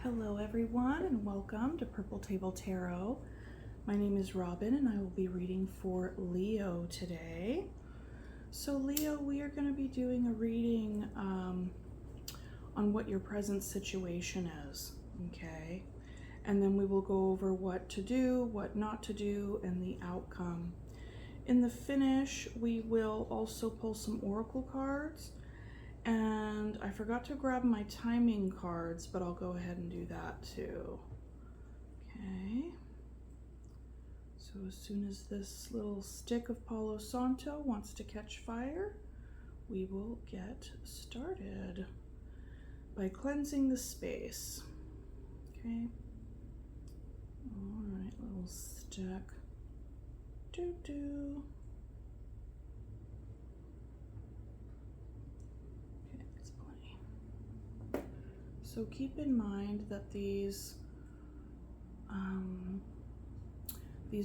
Hello everyone and welcome to Purple Table Tarot. My name is Robin and I will be reading for Leo today. So Leo, we are going to be doing a reading on what your present situation is, okay? And then we will go over what to do, what not to do, and the outcome. In the finish, we will also pull some oracle cards. And I forgot to grab my timing cards, but I'll go ahead and do that too. Okay. So as soon as this little stick of Palo Santo wants to catch fire, we will get started by cleansing the space. Okay. All right, little stick. Doo-doo. So keep in mind that these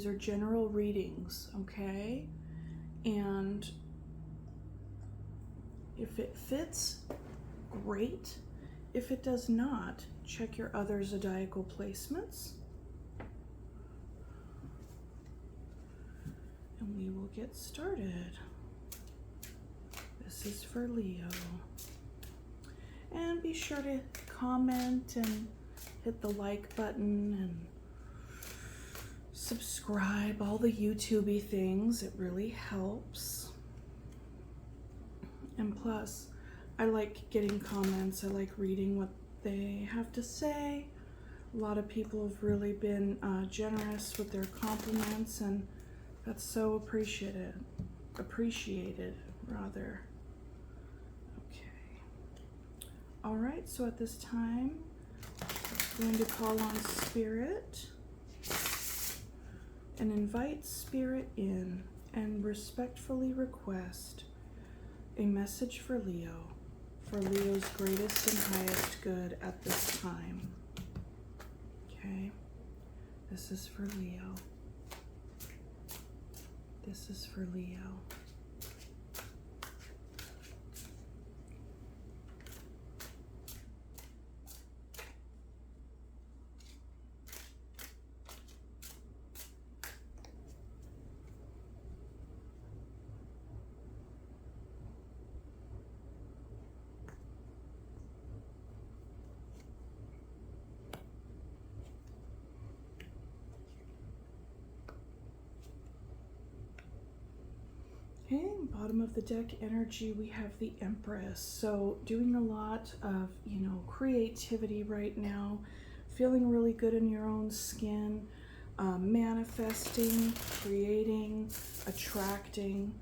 are general readings, okay? And if it fits, great. If it does not, check your other zodiacal placements. And we will get started. This is for Leo. And be sure to comment and hit the like button and subscribe, all the YouTube-y things. It really helps. And plus, I like getting comments. I like reading what they have to say. A lot of people have really been generous with their compliments, and that's so appreciated, rather. All right, so at this time, I'm going to call on Spirit and invite Spirit in and respectfully request a message for Leo's greatest and highest good at this time. Okay, this is for Leo. This is for Leo. Okay, bottom of the deck energy, we have the Empress. So doing a lot of, creativity right now, feeling really good in your own skin, manifesting, creating, attracting,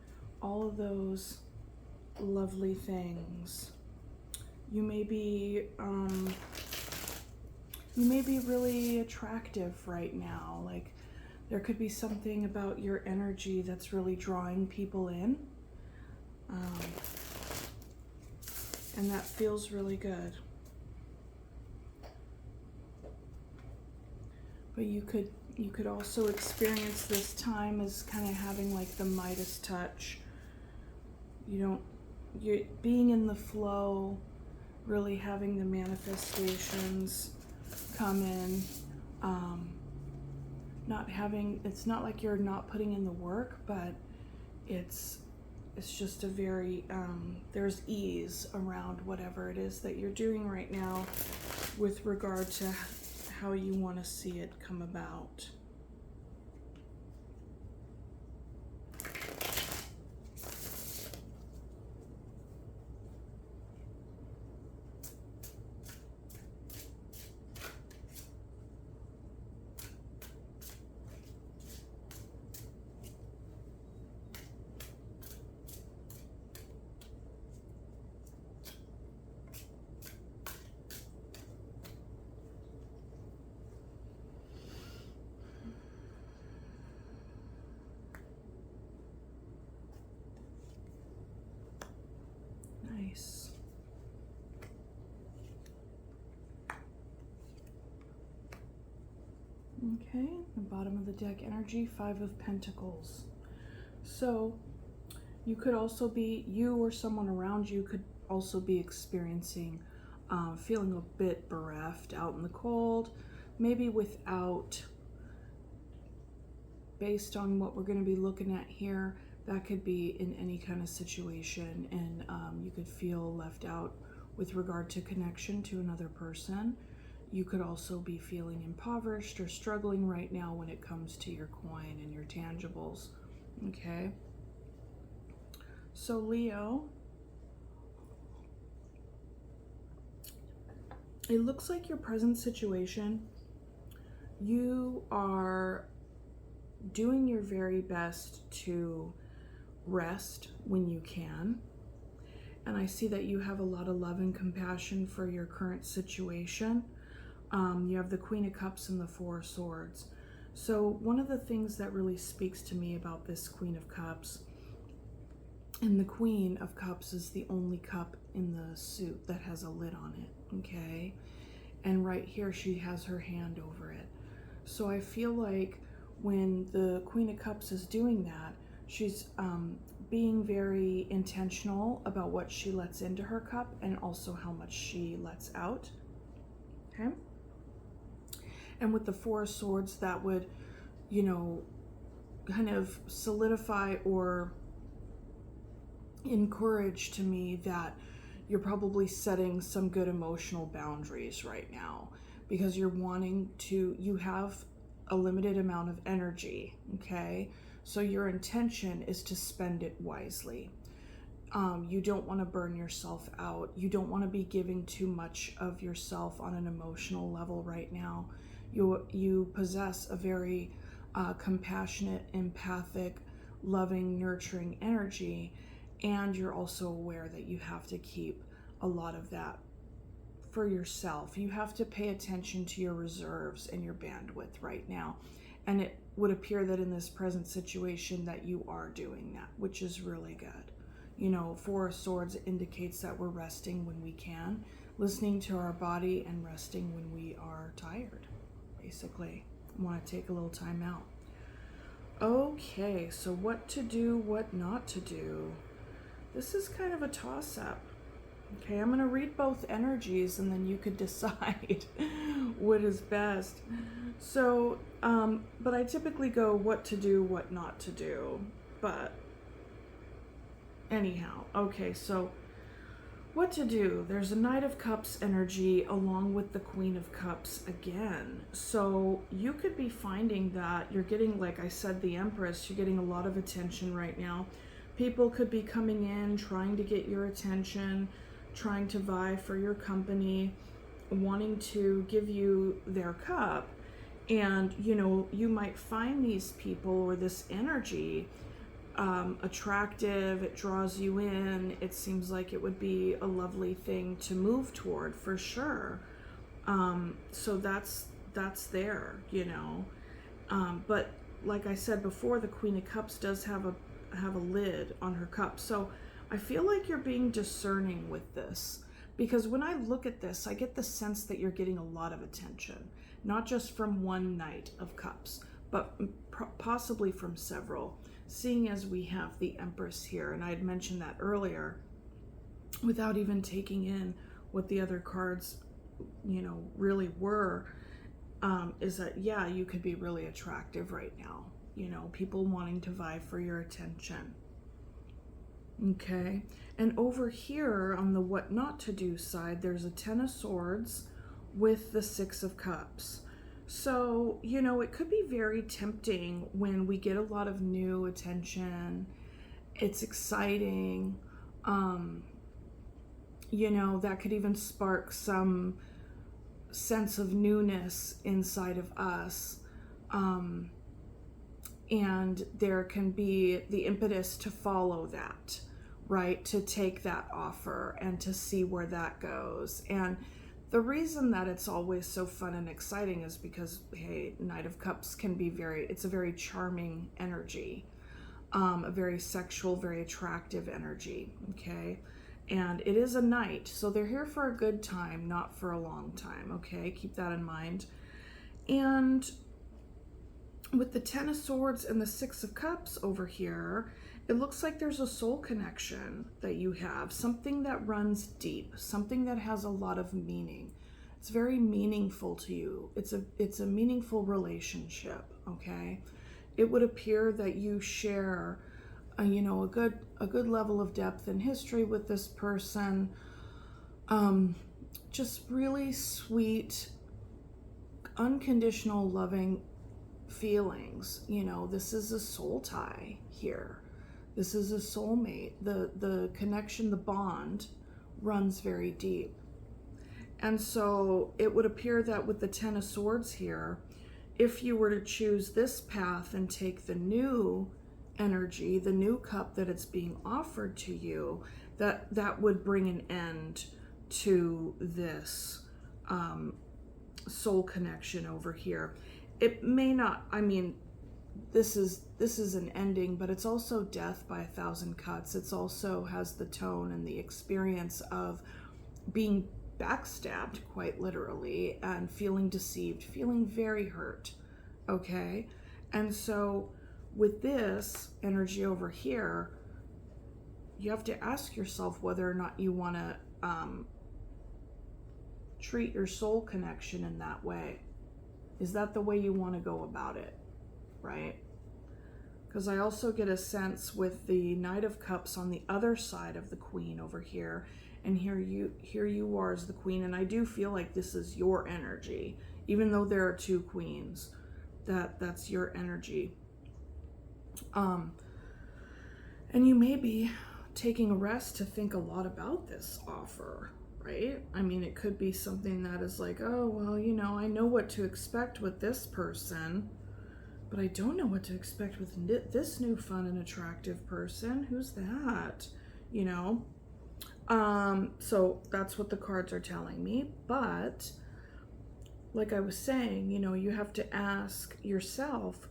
all of those lovely things. You may be really attractive right now, like there could be something about your energy that's really drawing people in. And that feels really good. But you could also experience this time as kind of having like the Midas touch. You're being in the flow, really having the manifestations come in. It's not like you're not putting in the work, but it's just a very, there's ease around whatever it is that you're doing right now with regard to how you want to see it come about. Nice. Okay, the bottom of the deck energy, 5 of Pentacles. So you could also be, you or someone around you could also be experiencing feeling a bit bereft, out in the cold, maybe without, based on what we're going to be looking at here, that could be in any kind of situation, and you could feel left out with regard to connection to another person. You could also be feeling impoverished or struggling right now when it comes to your coin and your tangibles, okay? So Leo, it looks like your present situation, you are doing your very best to rest when you can. And I see that you have a lot of love and compassion for your current situation. You have the Queen of Cups and the Four of Swords. So one of the things that really speaks to me about this Queen of Cups, and the Queen of Cups is the only cup in the suit that has a lid on it, okay? And right here, she has her hand over it. So I feel like when the Queen of Cups is doing that, she's being very intentional about what she lets into her cup and also how much she lets out, okay? And with the Four of Swords, that would, you know, kind of solidify or encourage to me that you're probably setting some good emotional boundaries right now, because you're wanting to, you have a limited amount of energy, okay? So your intention is to spend it wisely. You don't want to burn yourself out. You don't want to be giving too much of yourself on an emotional level right now. You possess a very compassionate, empathic, loving, nurturing energy, and you're also aware that you have to keep a lot of that for yourself. You have to pay attention to your reserves and your bandwidth right now. And it would appear that in this present situation that you are doing that, which is really good. You know, Four of Swords indicates that we're resting when we can, listening to our body and resting when we are tired, basically. Want to take a little time out. Okay, so what to do, what not to do. This is kind of a toss-up. Okay, I'm going to read both energies and then you could decide what is best. So, but I typically go what to do, what not to do. But anyhow, okay, so what to do? There's a Knight of Cups energy along with the Queen of Cups again. So you could be finding that you're getting, like I said, the Empress, you're getting a lot of attention right now. People could be coming in, trying to get your attention, trying to vie for your company, wanting to give you their cup. And, you know, you might find these people or this energy attractive. It draws you in. It seems like it would be a lovely thing to move toward for sure. So that's there, you know. But like I said before, the Queen of Cups does have a lid on her cup. So I feel like you're being discerning with this, because when I look at this, I get the sense that you're getting a lot of attention, not just from one Knight of Cups, but possibly from several, seeing as we have the Empress here. And I had mentioned that earlier without even taking in what the other cards, you know, really were, is that, yeah, you could be really attractive right now. You know, people wanting to vie for your attention. Okay, and over here on the what not to do side, there's a Ten of Swords with the Six of Cups. So, you know, it could be very tempting when we get a lot of new attention. It's exciting. You know, that could even spark some sense of newness inside of us. And there can be the impetus to follow that, right? To take that offer and to see where that goes. And the reason that it's always so fun and exciting is because, hey, Knight of Cups can be it's a very charming energy, a very sexual, very attractive energy, okay? And it is a knight, so they're here for a good time, not for a long time, okay? Keep that in mind. And with the Ten of Swords and the Six of Cups over here, It looks like there's a soul connection that you have, something that runs deep, something that has a lot of meaning. It's very meaningful to you. It's a meaningful relationship, okay? It would appear that you share a good level of depth and history with this person. Just really sweet, unconditional, loving feelings. This is a soul tie here. This is a soulmate. The connection, the bond runs very deep. And so it would appear that with the Ten of Swords here, if you were to choose this path and take the new energy, the new cup that it's being offered to you, that would bring an end to this soul connection over here. It may not, this is an ending, but it's also death by 1,000 cuts. It's also has the tone and the experience of being backstabbed, quite literally, and feeling deceived, feeling very hurt, okay? And so with this energy over here, you have to ask yourself whether or not you want to treat your soul connection in that way. Is that the way you want to go about it, right? Because I also get a sense with the Knight of Cups on the other side of the Queen over here, and here you are as the Queen, and I do feel like this is your energy, even though there are two queens, that's your energy. And you may be taking a rest to think a lot about this offer, right? It could be something that is like, oh, well, I know what to expect with this person, but I don't know what to expect with this new fun and attractive person. Who's that? So that's what the cards are telling me. But like I was saying, you have to ask yourself,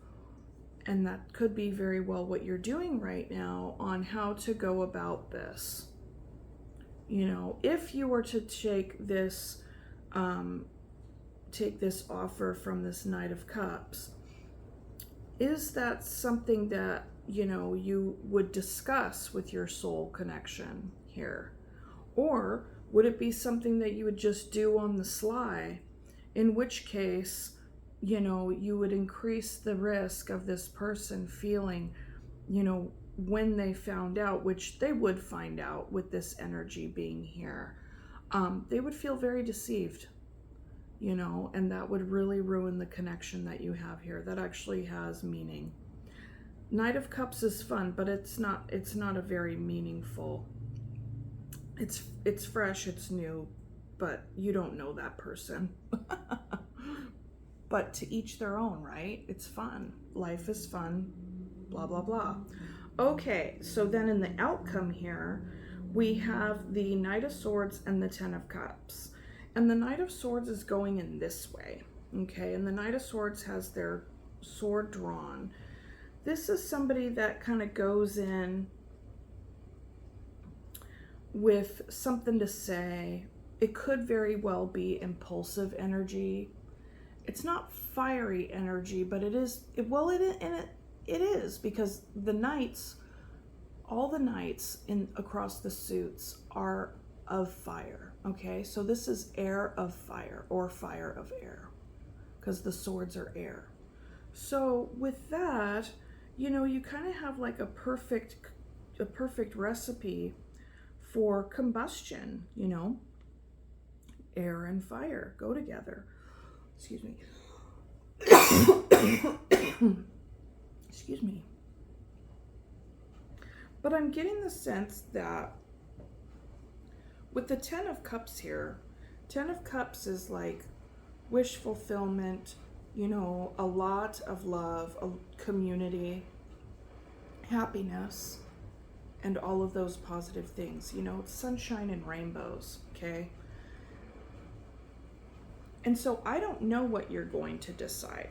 and that could be very well what you're doing right now, on how to go about this. If you were to take this offer from this Knight of Cups, is that something that, you would discuss with your soul connection here? Or would it be something that you would just do on the sly, in which case, you would increase the risk of this person feeling, when they found out, which they would find out with this energy being here, they would feel very deceived, and that would really ruin the connection that you have here. That actually has meaning. Knight of Cups is fun, but it's not a very meaningful. It's fresh, it's new, but you don't know that person. But to each their own, right? It's fun. Life is fun, blah, blah, blah. Okay, so then in the outcome here, we have the Knight of Swords and the Ten of Cups. And the Knight of Swords is going in this way, okay? And the Knight of Swords has their sword drawn. This is somebody that kind of goes in with something to say. It could very well be impulsive energy. It's not fiery energy, but it is, it is, because the knights, all the knights across the suits are of fire, okay? So this is air of fire, or fire of air, because the swords are air. So with that, you kind of have like a perfect recipe for combustion, air and fire go together. Excuse me. Excuse me. But I'm getting the sense that with the Ten of Cups here, Ten of Cups is like wish fulfillment, a lot of love, a community, happiness, and all of those positive things. It's sunshine and rainbows, okay? And so I don't know what you're going to decide,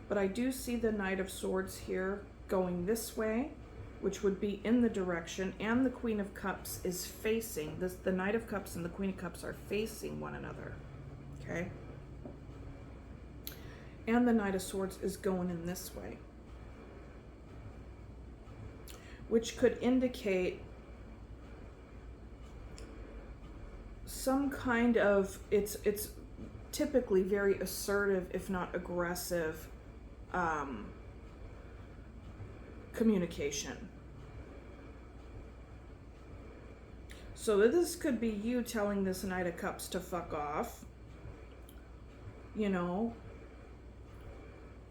but I do see the Knight of Swords here going this way, which would be in the direction, and the Queen of Cups is facing, the Knight of Cups and the Queen of Cups are facing one another, okay? And the Knight of Swords is going in this way. which could indicate some kind of, it's typically very assertive, if not aggressive, communication. So this could be you telling this Knight of Cups to fuck off, you know,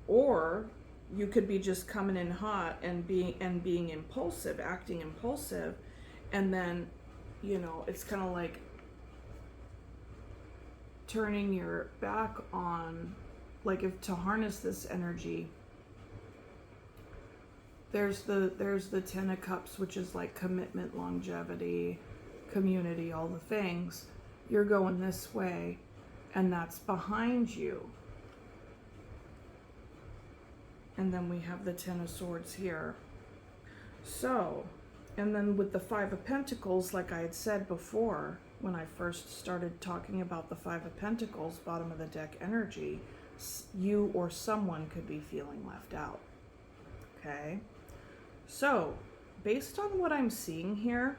or you could be just coming in hot and being impulsive, acting impulsive, and then, you know, it's kind of like turning your back on, like, if to harness this energy, there's the Ten of Cups, which is like commitment, longevity, community, all the things. You're going this way, and that's behind you. And then we have the Ten of Swords here. So, and then with the Five of Pentacles, like I had said before, when I first started talking about the Five of Pentacles, bottom of the deck energy, you or someone could be feeling left out. Okay? So, based on what I'm seeing here,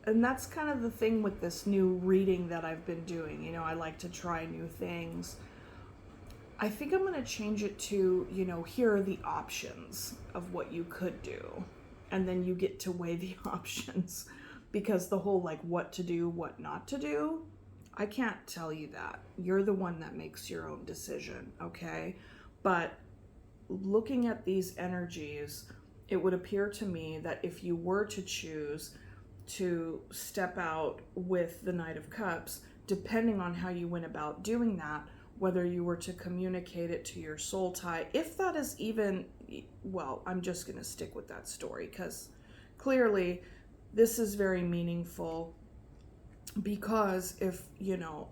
and that's kind of the thing with this new reading that I've been doing. You know, I like to try new things. I think I'm going to change it to, you know, here are the options of what you could do. And then you get to weigh the options. Because the whole, like, what to do, what not to do, I can't tell you that. You're the one that makes your own decision, okay? But looking at these energies, it would appear to me that if you were to choose to step out with the Knight of Cups, depending on how you went about doing that, whether you were to communicate it to your soul tie, if that is even, well, I'm just going to stick with that story because clearly this is very meaningful, because if, you know,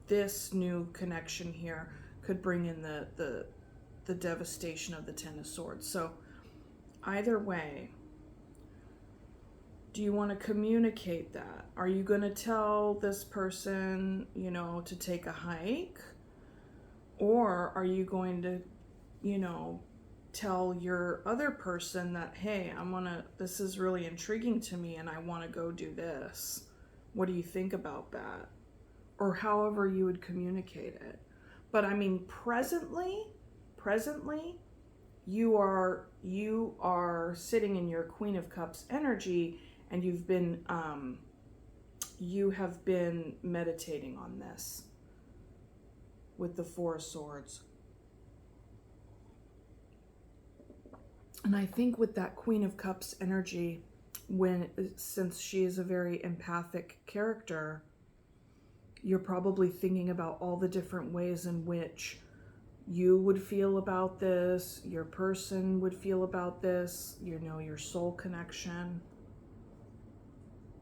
this new connection here could bring in the devastation of the Ten of Swords. So either way, do you want to communicate that? Are you going to tell this person, you know, to take a hike? Or are you going to, you know, tell your other person that, hey, this is really intriguing to me and I want to go do this. What do you think about that? Or however you would communicate it. But I mean, presently, you are sitting in your Queen of Cups energy, and you have been meditating on this with the Four of Swords. And I think with that Queen of Cups energy, since she is a very empathic character, you're probably thinking about all the different ways in which you would feel about this, your person would feel about this, you know, your soul connection,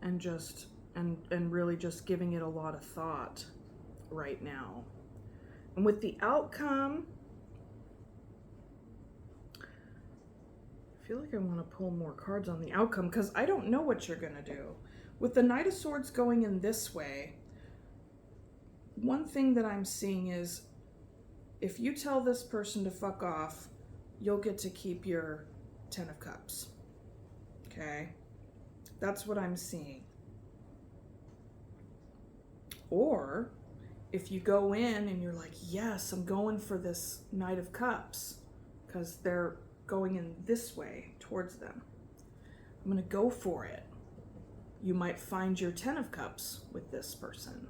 and just and really just giving it a lot of thought right now. And with the outcome, I feel like I want to pull more cards on the outcome because I don't know what you're going to do. With the Knight of Swords going in this way, one thing that I'm seeing is if you tell this person to fuck off, you'll get to keep your Ten of Cups. Okay? That's what I'm seeing. Or if you go in and you're like, yes, I'm going for this Knight of Cups because they're going in this way towards them. I'm going to go for it. You might find your Ten of Cups with this person.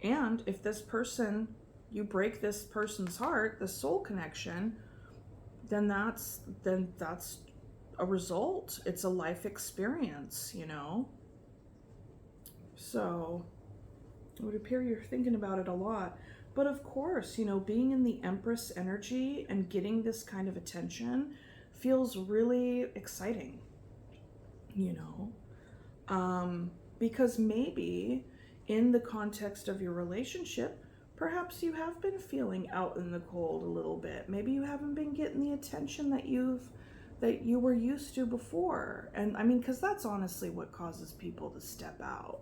And if this person, you break this person's heart, the soul connection, then that's a result. It's a life experience, you know? So it would appear you're thinking about it a lot. But of course, you know, being in the Empress energy and getting this kind of attention feels really exciting, you know? Because maybe in the context of your relationship, perhaps you have been feeling out in the cold a little bit. Maybe you haven't been getting the attention that you were used to before. And I mean, because that's honestly what causes people to step out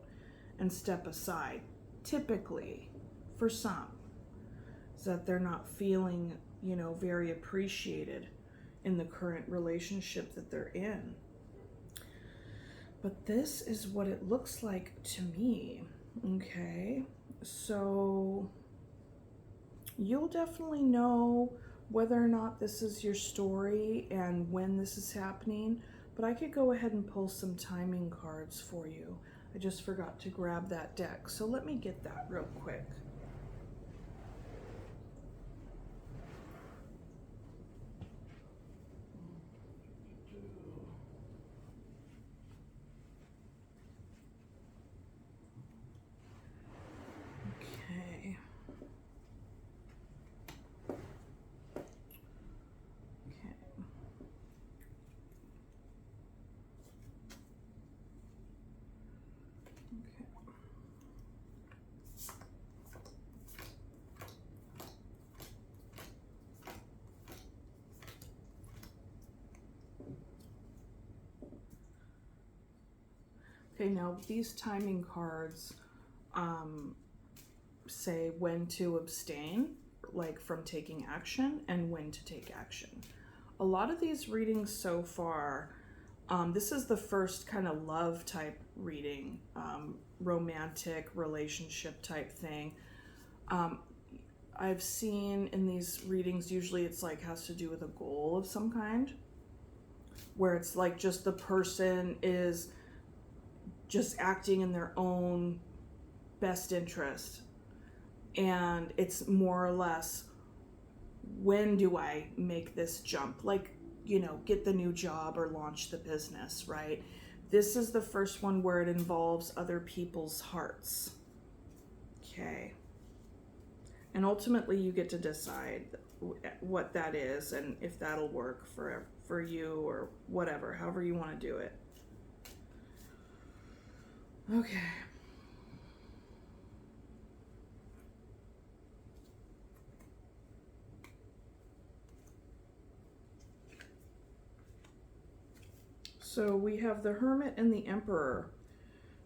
and step aside, typically, for some, is that they're not feeling, you know, very appreciated in the current relationship that they're in. But this is what it looks like to me. Okay, so you'll definitely know whether or not this is your story and when this is happening, but I could go ahead and pull some timing cards for you. I just forgot to grab that deck, so let me get that real quick. Okay. Okay, now these timing cards say when to abstain, like from taking action, and when to take action. A lot of these readings so far, this is the first kind of love type reading, romantic relationship type thing. I've seen in these readings, usually it's like has to do with a goal of some kind, where it's like just the person is just acting in their own best interest. And it's more or less, when do I make this jump? Like, you know, get the new job or launch the business, right? This is the first one where it involves other people's hearts. Okay. And ultimately you get to decide what that is and if that'll work for you or whatever, however you want to do it. Okay. So we have the Hermit and the Emperor.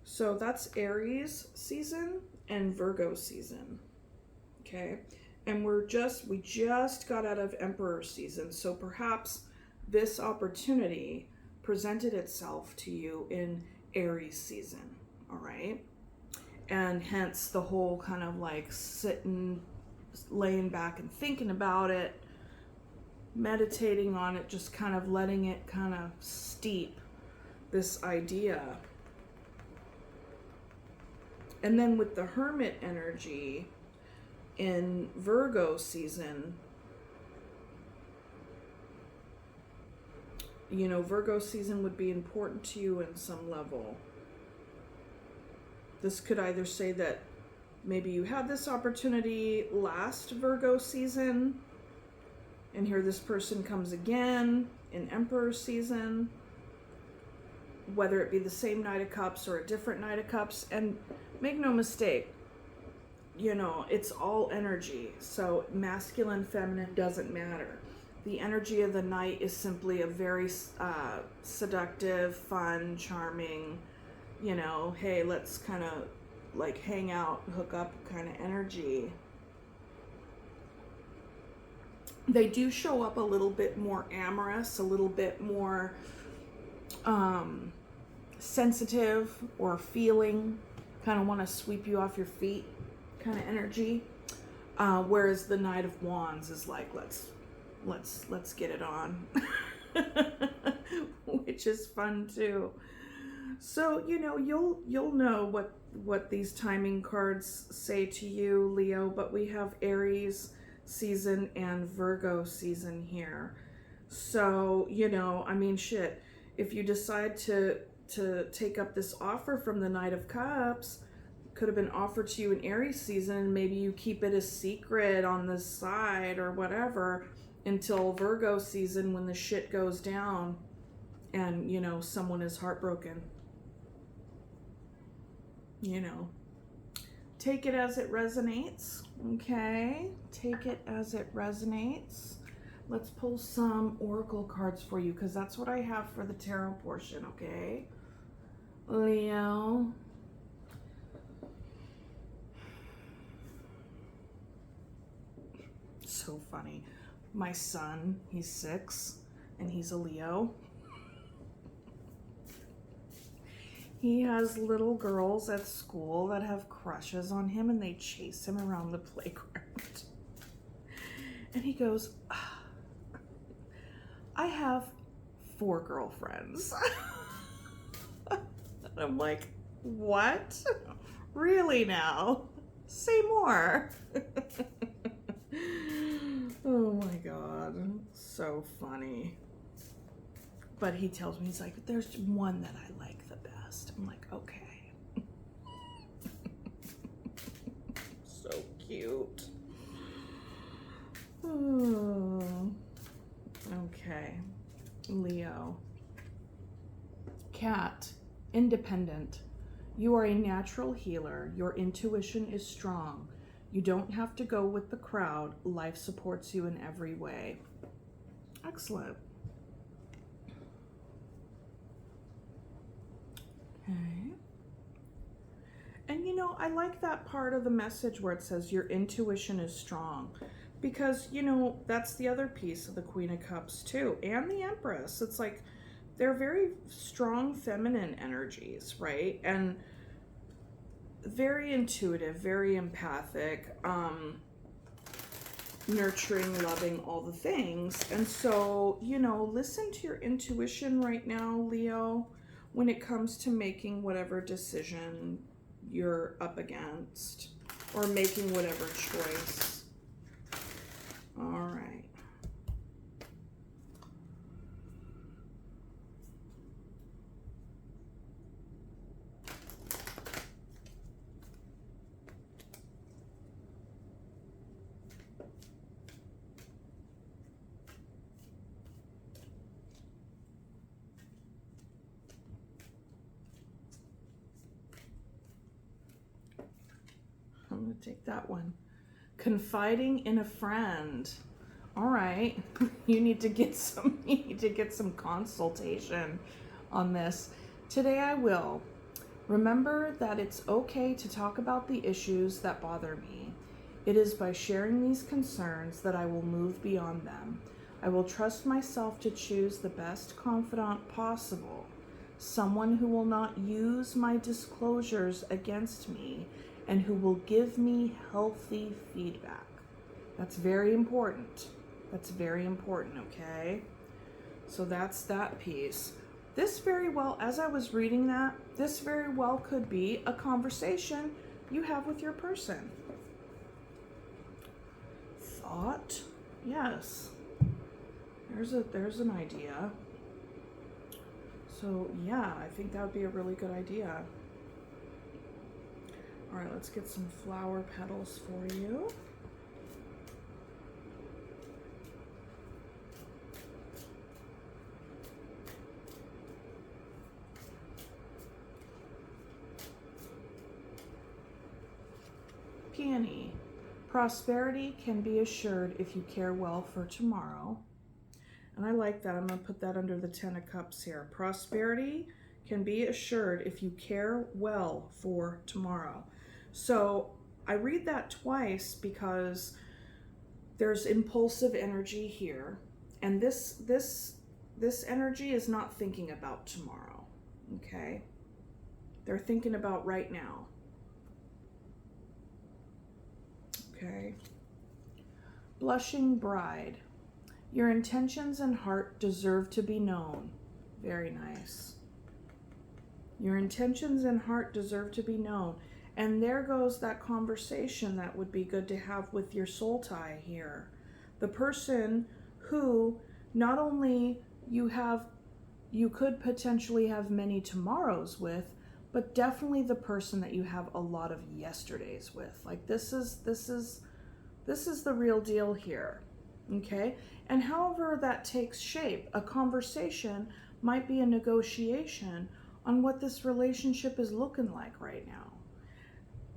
So that's Aries season and Virgo season. Okay. And we just got out of Emperor season. So perhaps this opportunity presented itself to you in Aries season. All right. And hence the whole kind of like sitting, laying back and thinking about it, meditating on it, just kind of letting it kind of steep this idea. And then with the Hermit energy in Virgo season, you know, Virgo season would be important to you in some level. This could either say that maybe you had this opportunity last Virgo season, and here this person comes again in Emperor season, whether it be the same Knight of Cups or a different Knight of Cups. And make no mistake, you know, it's all energy. So masculine, feminine doesn't matter. The energy of the Knight is simply a very seductive, fun, charming, you know, hey, let's kind of like hang out, hook up kind of energy. They do show up a little bit more amorous, a little bit more sensitive or feeling, kind of want to sweep you off your feet kind of energy. Whereas the Knight of Wands is like, let's get it on, which is fun too. So, you know, you'll know what these timing cards say to you, Leo, but we have Aries season and Virgo season here. So, you know, I mean, shit, if you decide to take up this offer from the Knight of Cups, could have been offered to you in Aries season, maybe you keep it a secret on the side or whatever until Virgo season when the shit goes down and, you know, someone is heartbroken. You know, take it as it resonates. Okay, take it as it resonates. Let's pull some oracle cards for you because that's what I have for the tarot portion. Okay, Leo. So funny. My son, he's 6, and he's a Leo. He has little girls at school that have crushes on him, and they chase him around the playground. And he goes, I have 4 girlfriends. And I'm like, what? Really now? Say more. Oh my God, so funny. But he tells me, he's like, there's one that I like the best. I'm like, okay. So cute. Oh. Okay, Leo. Cat, independent. You are a natural healer. Your intuition is strong. You don't have to go with the crowd. Life supports you in every way. Excellent. Okay. And you know, I like that part of the message where it says your intuition is strong, because you know, that's the other piece of the Queen of Cups too, and the Empress. It's like they're very strong feminine energies, right? And very intuitive, very empathic, nurturing, loving, all the things. And so, you know, listen to your intuition right now, Leo, when it comes to making whatever decision you're up against or making whatever choice. All right. I'm going to take that one. Confiding in a friend. All right. You need to get some consultation on this. Today I will. Remember that it's okay to talk about the issues that bother me. It is by sharing these concerns that I will move beyond them. I will trust myself to choose the best confidant possible. Someone who will not use my disclosures against me and who will give me healthy feedback. That's very important. That's very important, okay? So that's that piece. This very well, as I was reading that, this very well could be a conversation you have with your person. Thought? Yes. There's an idea. So yeah, I think that would be a really good idea. All right, let's get some flower petals for you. Peony. Prosperity can be assured if you care well for tomorrow. And I like that. I'm going to put that under the 10 of Cups here. Prosperity can be assured if you care well for tomorrow. So I read that twice because there's impulsive energy here. And this energy is not thinking about tomorrow, okay? They're thinking about right now. Okay. Blushing bride. Your intentions and heart deserve to be known. Very nice. Your intentions and heart deserve to be known. And there goes that conversation that would be good to have with your soul tie here. The person who not only you could potentially have many tomorrows with, but definitely the person that you have a lot of yesterdays with. Like this is the real deal here. Okay? And however that takes shape, a conversation might be a negotiation on what this relationship is looking like right now.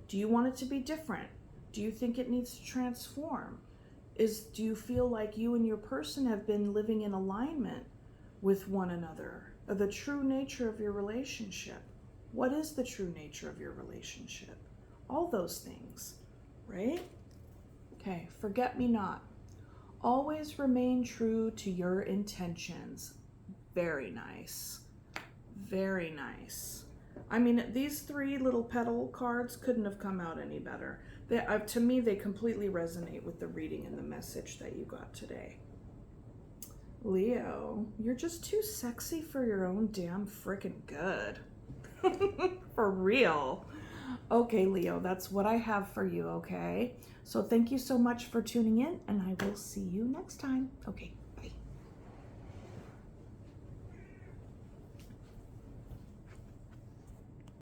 Do you want it to be different? Do you think it needs to transform? Do you feel like you and your person have been living in alignment with one another? The true nature of your relationship. What is the true nature of your relationship? All those things, right? Okay, forget me not. Always remain true to your intentions. Very nice. Very nice. I mean, these 3 little petal cards couldn't have come out any better. To me, they completely resonate with the reading and the message that you got today. Leo, you're just too sexy for your own damn freaking good. For real. Okay, Leo, that's what I have for you, okay? So thank you so much for tuning in, and I will see you next time. Okay.